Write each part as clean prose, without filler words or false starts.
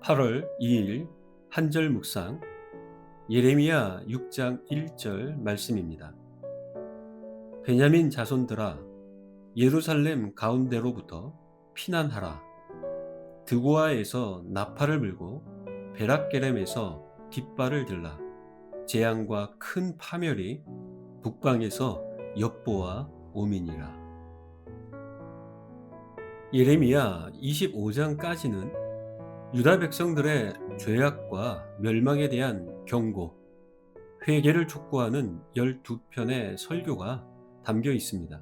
8월 2일 한절 묵상 예레미야 6장 1절 말씀입니다. 베냐민 자손들아 예루살렘 가운데로부터 피난하라. 드고아에서 나팔을 불고 베락게렘에서 깃발을 들라. 재앙과 큰 파멸이 북방에서 엿보아 오미니라. 예레미야 25장까지는 유다 백성들의 죄악과 멸망에 대한 경고, 회개를 촉구하는 12편의 설교가 담겨 있습니다.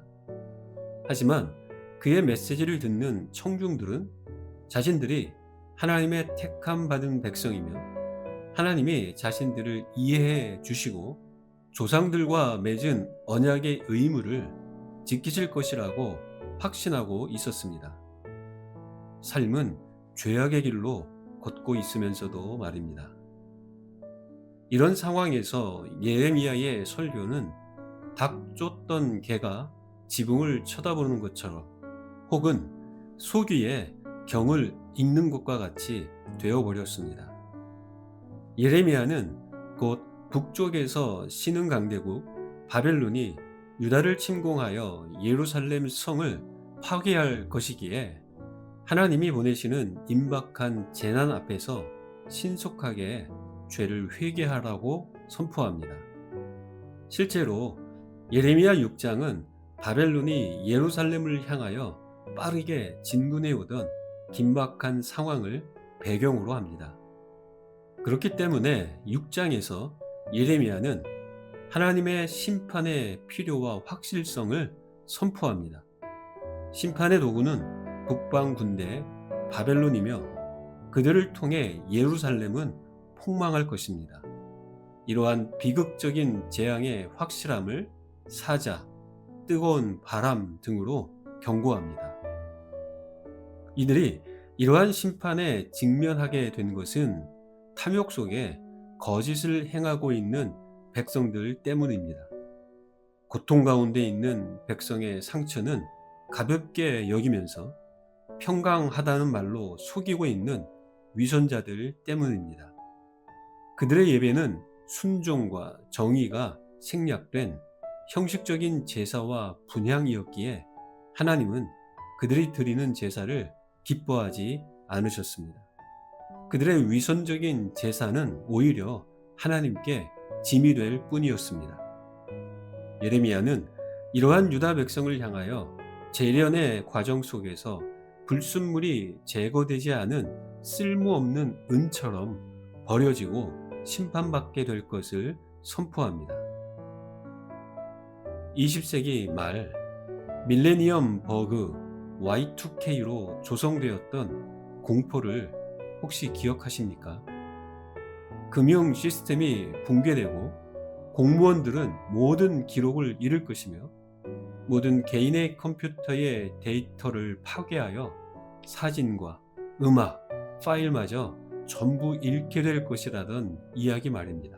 하지만 그의 메시지를 듣는 청중들은 자신들이 하나님의 택함 받은 백성이며 하나님이 자신들을 이해해 주시고 조상들과 맺은 언약의 의무를 지키실 것이라고 확신하고 있었습니다. 삶은 죄악의 길로 걷고 있으면서도 말입니다. 이런 상황에서 예레미야의 설교는 닭 쫓던 개가 지붕을 쳐다보는 것처럼 혹은 소귀에 경을 읽는 것과 같이 되어버렸습니다. 예레미야는 곧 북쪽에서 신흥강대국 바벨론이 유다를 침공하여 예루살렘 성을 파괴할 것이기에 하나님이 보내시는 임박한 재난 앞에서 신속하게 죄를 회개하라고 선포합니다. 실제로 예레미야 6장은 바벨론이 예루살렘을 향하여 빠르게 진군해 오던 긴박한 상황을 배경으로 합니다. 그렇기 때문에 6장에서 예레미야는 하나님의 심판의 필요와 확실성을 선포합니다. 심판의 도구는 북방 군대 바벨론이며 그들을 통해 예루살렘은 폭망할 것입니다. 이러한 비극적인 재앙의 확실함을 사자, 뜨거운 바람 등으로 경고합니다. 이들이 이러한 심판에 직면하게 된 것은 탐욕 속에 거짓을 행하고 있는 백성들 때문입니다. 고통 가운데 있는 백성의 상처는 가볍게 여기면서 평강하다는 말로 속이고 있는 위선자들 때문입니다. 그들의 예배는 순종과 정의가 생략된 형식적인 제사와 분향이었기에 하나님은 그들이 드리는 제사를 기뻐하지 않으셨습니다. 그들의 위선적인 제사는 오히려 하나님께 짐이 될 뿐이었습니다. 예레미야는 이러한 유다 백성을 향하여 재련의 과정 속에서 불순물이 제거되지 않은 쓸모없는 은처럼 버려지고 심판받게 될 것을 선포합니다. 20세기 말 밀레니엄 버그 Y2K로 조성되었던 공포를 혹시 기억하십니까? 금융 시스템이 붕괴되고 공무원들은 모든 기록을 잃을 것이며 모든 개인의 컴퓨터의 데이터를 파괴하여 사진과 음악, 파일마저 전부 잃게 될 것이라던 이야기 말입니다.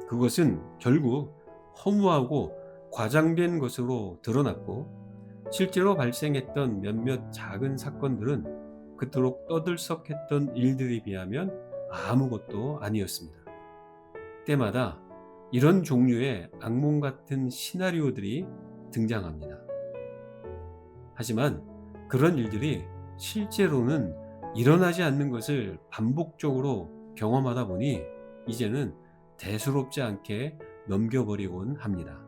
그것은 결국 허무하고 과장된 것으로 드러났고 실제로 발생했던 몇몇 작은 사건들은 그토록 떠들썩했던 일들에 비하면 아무것도 아니었습니다. 때마다 이런 종류의 악몽 같은 시나리오들이 등장합니다. 하지만 그런 일들이 실제로는 일어나지 않는 것을 반복적으로 경험하다 보니 이제는 대수롭지 않게 넘겨버리곤 합니다.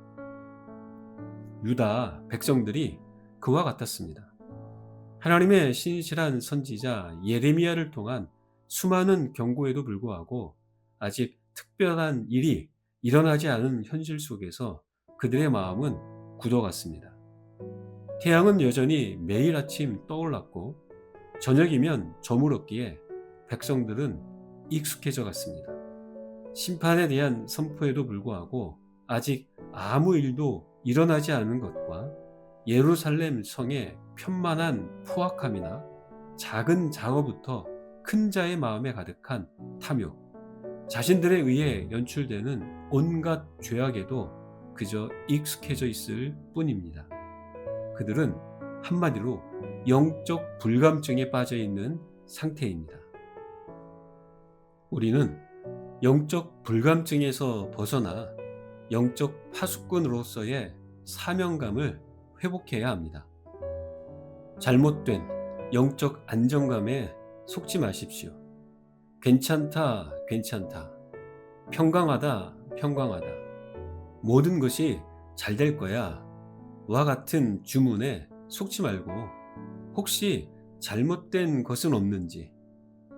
유다 백성들이 그와 같았습니다. 하나님의 신실한 선지자 예레미야를 통한 수많은 경고에도 불구하고 아직 특별한 일이 일어나지 않은 현실 속에서 그들의 마음은 굳어갔습니다. 태양은 여전히 매일 아침 떠올랐고 저녁이면 저물었기에 백성들은 익숙해져 갔습니다. 심판에 대한 선포에도 불구하고 아직 아무 일도 일어나지 않은 것과 예루살렘 성의 편만한 포악함이나 작은 자어부터 큰 자의 마음에 가득한 탐욕, 자신들에 의해 연출되는 온갖 죄악에도 그저 익숙해져 있을 뿐입니다. 그들은 한마디로 영적 불감증에 빠져 있는 상태입니다. 우리는 영적 불감증에서 벗어나 영적 파수꾼으로서의 사명감을 회복해야 합니다. 잘못된 영적 안정감에 속지 마십시오. 괜찮다, 괜찮다. 평강하다, 평강하다. 모든 것이 잘 될 거야. 와 같은 주문에 속지 말고 혹시 잘못된 것은 없는지,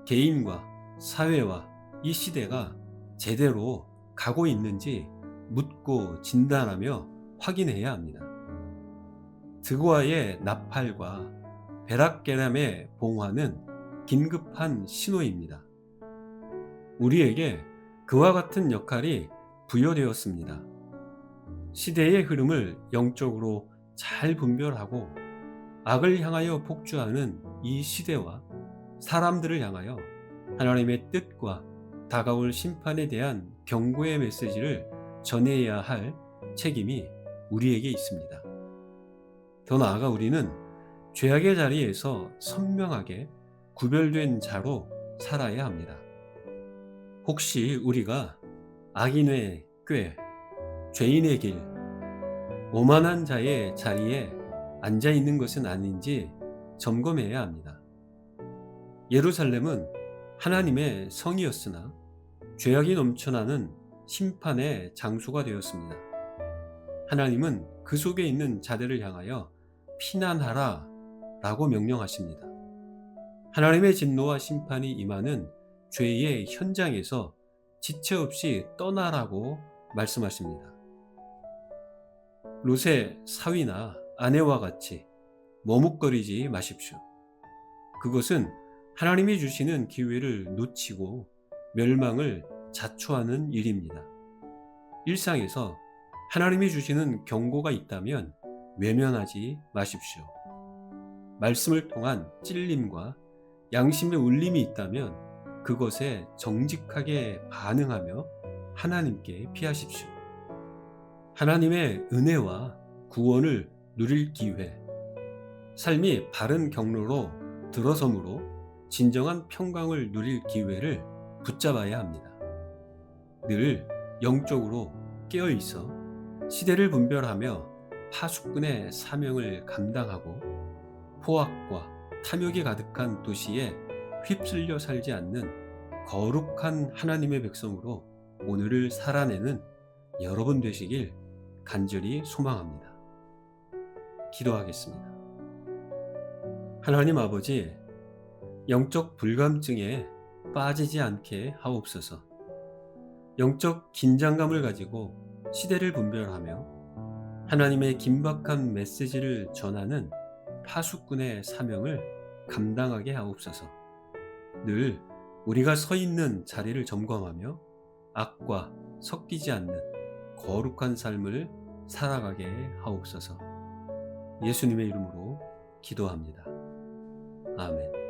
개인과 사회와 이 시대가 제대로 가고 있는지 묻고 진단하며 확인해야 합니다. 드고아의 나팔과 베락게람의 봉화는 긴급한 신호입니다. 우리에게 그와 같은 역할이 부여되었습니다. 시대의 흐름을 영적으로 잘 분별하고 악을 향하여 복주하는 이 시대와 사람들을 향하여 하나님의 뜻과 다가올 심판에 대한 경고의 메시지를 전해야 할 책임이 우리에게 있습니다. 더 나아가 우리는 죄악의 자리에서 선명하게 구별된 자로 살아야 합니다. 혹시 우리가 악인의 꾀, 죄인의 길, 오만한 자의 자리에 앉아 있는 것은 아닌지 점검해야 합니다. 예루살렘은 하나님의 성이었으나 죄악이 넘쳐나는 심판의 장소가 되었습니다. 하나님은 그 속에 있는 자들을 향하여 피난하라 라고 명령하십니다. 하나님의 진노와 심판이 임하는 죄의 현장에서 지체 없이 떠나라고 말씀하십니다. 롯의 사위나 아내와 같이 머뭇거리지 마십시오. 그것은 하나님이 주시는 기회를 놓치고 멸망을 자초하는 일입니다. 일상에서 하나님이 주시는 경고가 있다면 외면하지 마십시오. 말씀을 통한 찔림과 양심의 울림이 있다면 그것에 정직하게 반응하며 하나님께 피하십시오. 하나님의 은혜와 구원을 누릴 기회, 삶이 바른 경로로 들어섬으로 진정한 평강을 누릴 기회를 붙잡아야 합니다. 늘 영적으로 깨어 있어 시대를 분별하며 파수꾼의 사명을 감당하고 포악과 탐욕이 가득한 도시에 휩쓸려 살지 않는 거룩한 하나님의 백성으로 오늘을 살아내는 여러분 되시길 간절히 소망합니다. 기도하겠습니다. 하나님 아버지, 영적 불감증에 빠지지 않게 하옵소서. 영적 긴장감을 가지고 시대를 분별하며 하나님의 긴박한 메시지를 전하는 파수꾼의 사명을 감당하게 하옵소서. 늘 우리가 서 있는 자리를 점검하며 악과 섞이지 않는 거룩한 삶을 살아가게 하옵소서. 예수님의 이름으로 기도합니다. 아멘.